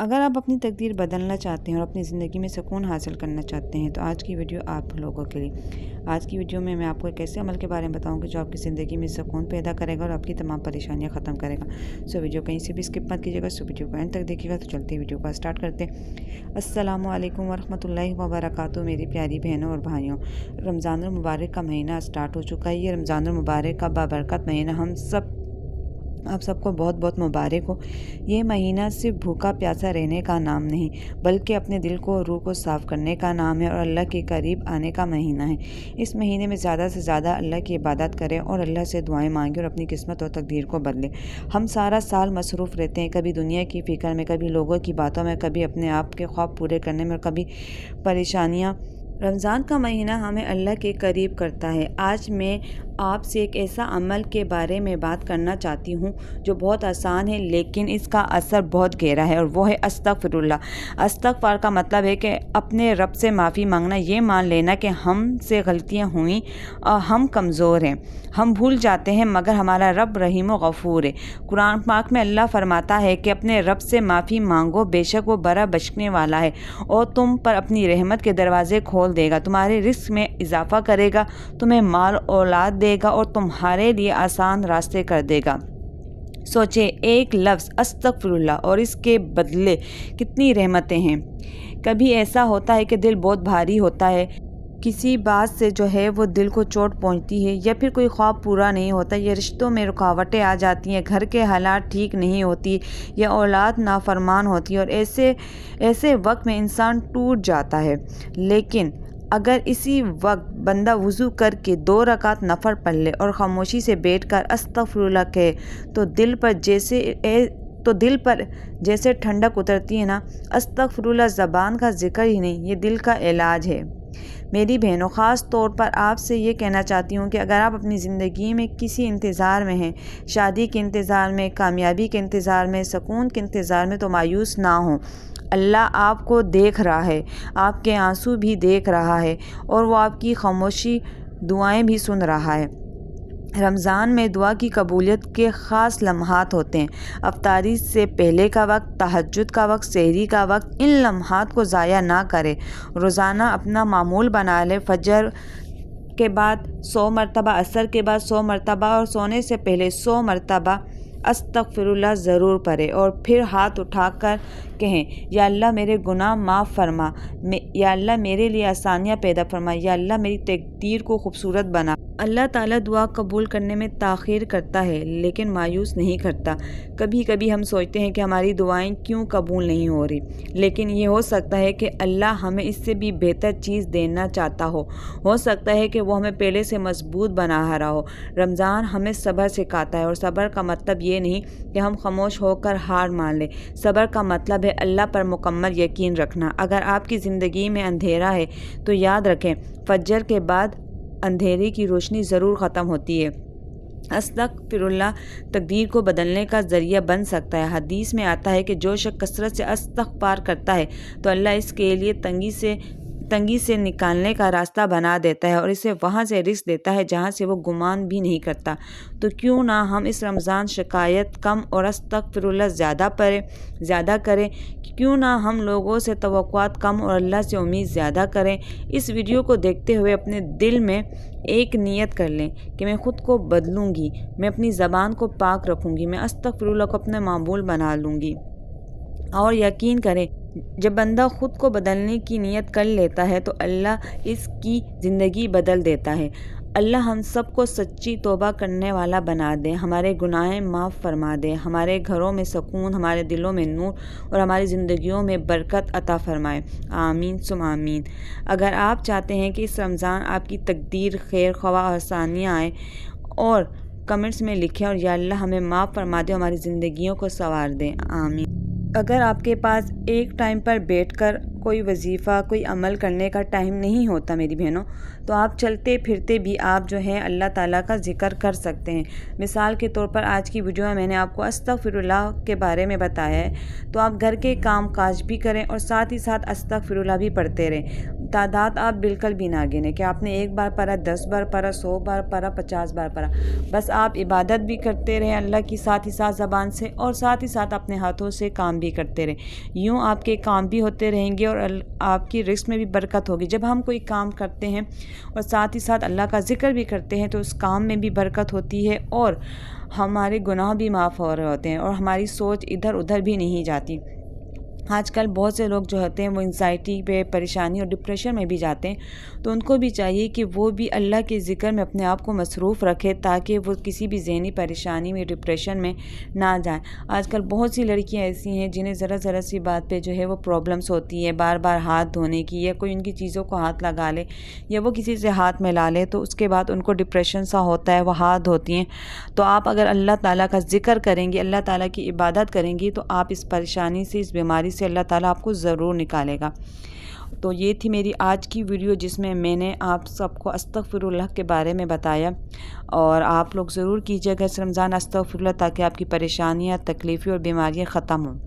اگر آپ اپنی تقدیر بدلنا چاہتے ہیں اور اپنی زندگی میں سکون حاصل کرنا چاہتے ہیں تو آج کی ویڈیو آپ لوگوں کے لیے۔ آج کی ویڈیو میں آپ کو ایک ایسے عمل کے بارے میں بتاؤں گی جو آپ کی زندگی میں سکون پیدا کرے گا اور آپ کی تمام پریشانیاں ختم کرے گا۔ ویڈیو کہیں سے بھی اسکپ مت کیجیے گا، ویڈیو کو اینڈ تک دیکھیے گا۔ تو چلتے ویڈیو کو اسٹارٹ کرتے ہیں۔ السلام علیکم ورحمۃ اللہ وبرکاتہ میری پیاری بہنوں اور بھائیوں۔ رمضان المبارک کا مہینہ اسٹارٹ ہو چکا ہے۔ یہ رمضان المبارک کا بابرکت مہینہ آپ سب کو بہت بہت مبارک ہو۔ یہ مہینہ صرف بھوکا پیاسا رہنے کا نام نہیں بلکہ اپنے دل کو اور روح کو صاف کرنے کا نام ہے اور اللہ کے قریب آنے کا مہینہ ہے۔ اس مہینے میں زیادہ سے زیادہ اللہ کی عبادت کریں اور اللہ سے دعائیں مانگیں اور اپنی قسمت اور تقدیر کو بدلیں۔ ہم سارا سال مصروف رہتے ہیں، کبھی دنیا کی فکر میں، کبھی لوگوں کی باتوں میں، کبھی اپنے آپ کے خواب پورے کرنے میں اور کبھی پریشانیاں۔ رمضان کا مہینہ ہمیں اللہ کے قریب کرتا ہے۔ آج میں آپ سے ایک ایسا عمل کے بارے میں بات کرنا چاہتی ہوں جو بہت آسان ہے لیکن اس کا اثر بہت گہرا ہے، اور وہ ہے استغفر اللہ۔ استغفار کا مطلب ہے کہ اپنے رب سے معافی مانگنا، یہ مان لینا کہ ہم سے غلطیاں ہوئیں اور ہم کمزور ہیں، ہم بھول جاتے ہیں، مگر ہمارا رب رحیم و غفور ہے۔ قرآن پاک میں اللہ فرماتا ہے کہ اپنے رب سے معافی مانگو، بے شک وہ بڑا بخشنے والا ہے اور تم پر اپنی رحمت کے دروازے کھول دے گا، تمہارے رزق میں اضافہ کرے گا، تمہیں مال اولاد دے گا اور تمہارے لیے آسان راستے کر دے گا۔ سوچیں، ایک لفظ استغفر اللہ اور اس کے بدلے کتنی رحمتیں ہیں۔ کبھی ایسا ہوتا ہے کہ دل بہت بھاری ہوتا ہے، کسی بات سے جو ہے وہ دل کو چوٹ پہنچتی ہے، یا پھر کوئی خواب پورا نہیں ہوتا، یا رشتوں میں رکاوٹیں آ جاتی ہیں، گھر کے حالات ٹھیک نہیں ہوتی، یا اولاد نافرمان ہوتی ہے، اور ایسے وقت میں انسان ٹوٹ جاتا ہے۔ لیکن اگر اسی وقت بندہ وضو کر کے 2 رکعت نفل پڑھ لے اور خاموشی سے بیٹھ کر استغفر اللہ کہے تو دل پر جیسے ٹھنڈک اترتی ہے نا۔ استغفر اللہ زبان کا ذکر ہی نہیں، یہ دل کا علاج ہے۔ میری بہنوں، خاص طور پر آپ سے یہ کہنا چاہتی ہوں کہ اگر آپ اپنی زندگی میں کسی انتظار میں ہیں، شادی کے انتظار میں، کامیابی کے انتظار میں، سکون کے انتظار میں، تو مایوس نہ ہوں۔ اللہ آپ کو دیکھ رہا ہے، آپ کے آنسو بھی دیکھ رہا ہے اور وہ آپ کی خاموشی دعائیں بھی سن رہا ہے۔ رمضان میں دعا کی قبولیت کے خاص لمحات ہوتے ہیں۔ افطاری سے پہلے کا وقت، تہجد کا وقت، سحری کا وقت، ان لمحات کو ضائع نہ کریں۔ روزانہ اپنا معمول بنا لیں، فجر کے بعد 100 مرتبہ، عصر کے بعد 100 مرتبہ اور سونے سے پہلے 100 مرتبہ استغفر اللہ ضرور پڑھیں، اور پھر ہاتھ اٹھا کر کہیں، یا اللہ میرے گناہ معاف فرما، یا اللہ میرے لیے آسانیاں پیدا فرما، یا اللہ میری تقدیر کو خوبصورت بنا۔ اللہ تعالیٰ دعا قبول کرنے میں تاخیر کرتا ہے لیکن مایوس نہیں کرتا۔ کبھی کبھی ہم سوچتے ہیں کہ ہماری دعائیں کیوں قبول نہیں ہو رہی، لیکن یہ ہو سکتا ہے کہ اللہ ہمیں اس سے بھی بہتر چیز دینا چاہتا ہو سکتا ہے کہ وہ ہمیں پہلے سے مضبوط بنا رہا ہو۔ رمضان ہمیں صبر سکھاتا ہے، اور صبر کا مطلب یہ نہیں کہ ہم خاموش ہو کر ہار مان لیں۔ صبر کا مطلب ہے اللہ پر مکمل یقین رکھنا۔ اگر آپ کی زندگی میں اندھیرا ہے تو یاد رکھیں، فجر کے بعد اندھیرے کی روشنی ضرور ختم ہوتی ہے۔ استغفر اللہ تقدیر کو بدلنے کا ذریعہ بن سکتا ہے۔ حدیث میں آتا ہے کہ جو شخص کثرت سے استغفار کرتا ہے تو اللہ اس کے لیے تنگی سے نکالنے کا راستہ بنا دیتا ہے اور اسے وہاں سے رزق دیتا ہے جہاں سے وہ گمان بھی نہیں کرتا۔ تو کیوں نہ ہم اس رمضان شکایت کم اور استغفر اللہ زیادہ کریں؟ کیوں نہ ہم لوگوں سے توقعات کم اور اللہ سے امید زیادہ کریں؟ اس ویڈیو کو دیکھتے ہوئے اپنے دل میں ایک نیت کر لیں کہ میں خود کو بدلوں گی، میں اپنی زبان کو پاک رکھوں گی، میں استغفر اللہ کو اپنا معمول بنا لوں گی۔ اور یقین کریں، جب بندہ خود کو بدلنے کی نیت کر لیتا ہے تو اللہ اس کی زندگی بدل دیتا ہے۔ اللہ ہم سب کو سچی توبہ کرنے والا بنا دے، ہمارے گناہیں معاف فرما دے، ہمارے گھروں میں سکون، ہمارے دلوں میں نور اور ہماری زندگیوں میں برکت عطا فرمائے۔ آمین ثم آمین۔ اگر آپ چاہتے ہیں کہ اس رمضان آپ کی تقدیر خیر خواہ آسانیاں آئیں، اور کمنٹس میں لکھیں، اور یا اللہ ہمیں معاف فرما دے، ہماری زندگیوں کو سنوار دیں۔ آمین۔ اگر آپ کے پاس ایک ٹائم پر بیٹھ کر کوئی وظیفہ، کوئی عمل کرنے کا ٹائم نہیں ہوتا میری بہنوں، تو آپ چلتے پھرتے بھی آپ جو ہے اللہ تعالیٰ کا ذکر کر سکتے ہیں۔ مثال کے طور پر آج کی ویڈیو میں میں نے آپ کو استغفر اللہ کے بارے میں بتایا ہے، تو آپ گھر کے کام کاج بھی کریں اور ساتھ ہی ساتھ استغفر اللہ بھی پڑھتے رہیں۔ تعداد آپ بالکل بھی نہ گنیں کہ آپ نے 1 بار پڑھا، 10 بار پڑھا، 100 بار پڑھا، 50 بار پڑھا. بس آپ عبادت بھی کرتے رہیں اللہ کی ساتھ ہی ساتھ زبان سے، اور ساتھ ہی ساتھ اپنے ہاتھوں سے کام بھی کرتے رہیں. یوں آپ کے کام بھی ہوتے رہیں گے اور آپ کی رزق میں بھی برکت ہوگی. جب ہم کوئی کام کرتے ہیں اور ساتھ ہی ساتھ اللہ کا ذکر بھی کرتے ہیں تو اس کام میں بھی برکت ہوتی ہے اور ہمارے گناہ بھی معاف ہو رہے ہوتے ہیں اور ہماری سوچ ادھر ادھر بھی نہیں جاتی. آج کل بہت سے لوگ جو ہوتے ہیں وہ انزائٹی پہ، پریشانی اور ڈپریشن میں بھی جاتے ہیں، تو ان کو بھی چاہیے کہ وہ بھی اللہ کے ذکر میں اپنے آپ کو مصروف رکھے تاکہ وہ کسی بھی ذہنی پریشانی میں، ڈپریشن میں نہ جائیں. آج کل بہت سی لڑکیاں ایسی ہیں جنہیں ذرا ذرا سی بات پہ جو ہے وہ پرابلمس ہوتی ہے، بار بار ہاتھ دھونے کی، یا کوئی ان کی چیزوں کو ہاتھ لگا لے یا وہ کسی سے ہاتھ ملا لے تو اس کے بعد ان کو ڈپریشن سا ہوتا ہے، وہ ہاتھ دھوتی ہیں. تو آپ اگر اللہ تعالیٰ کا ذکر کریں گی، اللہ تعالیٰ کی عبادت کریں گی تو آپ اس پریشانی سے، اس بیماری سے اللہ تعالیٰ آپ کو ضرور نکالے گا. تو یہ تھی میری آج کی ویڈیو جس میں میں نے آپ سب کو استغفر اللہ کے بارے میں بتایا، اور آپ لوگ ضرور کیجیے گا اس رمضان استغفر اللہ تاکہ آپ کی پریشانیاں، تکلیفیں اور بیماریاں ختم ہوں.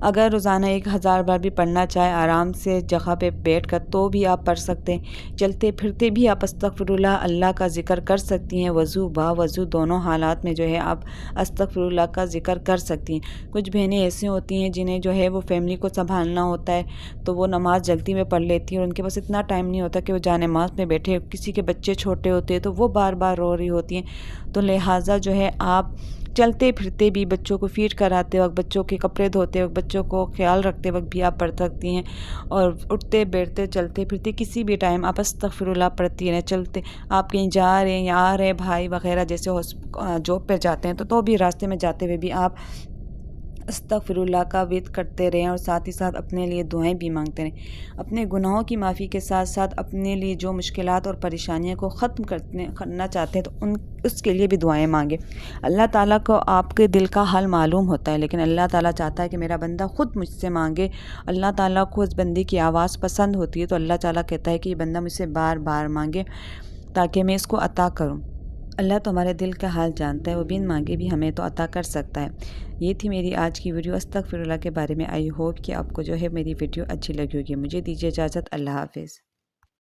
اگر روزانہ 1000 بار بھی پڑھنا چاہے آرام سے جگہ پہ بیٹھ کر تو بھی آپ پڑھ سکتے ہیں. چلتے پھرتے بھی آپ استغفر اللہ کا ذکر کر سکتی ہیں. وضو با وضو دونوں حالات میں جو ہے آپ استغفر اللہ کا ذکر کر سکتی ہیں. کچھ بہنیں ایسی ہوتی ہیں جنہیں جو ہے وہ فیملی کو سنبھالنا ہوتا ہے تو وہ نماز جلدی میں پڑھ لیتی ہیں اور ان کے پاس اتنا ٹائم نہیں ہوتا کہ وہ جا نماز میں بیٹھے. کسی کے بچے چھوٹے ہوتے ہیں تو وہ بار بار رو رہی ہوتی ہیں، تو لہٰذا جو ہے آپ چلتے پھرتے بھی، بچوں کو فیڈ کراتے وقت، بچوں کے کپڑے دھوتے وقت، بچوں کو خیال رکھتے وقت بھی آپ پڑھ سکتی ہیں. اور اٹھتے بیٹھتے چلتے پھرتے کسی بھی ٹائم آپ استغفر اللہ پڑھتی رہیں. چلتے آپ کہیں جا رہے ہیں یا آ رہے ہیں، بھائی وغیرہ جیسے جاب پہ جاتے ہیں تو بھی راستے میں جاتے ہوئے بھی آپ استغفر اللہ کا ورد کرتے رہیں اور ساتھ ہی ساتھ اپنے لیے دعائیں بھی مانگتے رہیں. اپنے گناہوں کی معافی کے ساتھ ساتھ اپنے لیے جو مشکلات اور پریشانیوں کو ختم کرنا چاہتے ہیں تو اس کے لیے بھی دعائیں مانگیں. اللہ تعالیٰ کو آپ کے دل کا حال معلوم ہوتا ہے، لیکن اللہ تعالیٰ چاہتا ہے کہ میرا بندہ خود مجھ سے مانگے. اللہ تعالیٰ کو اس بندے کی آواز پسند ہوتی ہے تو اللہ تعالیٰ کہتا ہے کہ یہ بندہ مجھ سے بار بار مانگے تاکہ میں اس کو عطا کروں. اللہ تو ہمارے دل کا حال جانتا ہے، وہ بن مانگے بھی ہمیں تو عطا کر سکتا ہے. یہ تھی میری آج کی ویڈیو استغفر اللہ کے بارے میں. آئی ہوپ کہ آپ کو جو ہے میری ویڈیو اچھی لگی ہوگی. مجھے دیجیے اجازت. اللہ حافظ.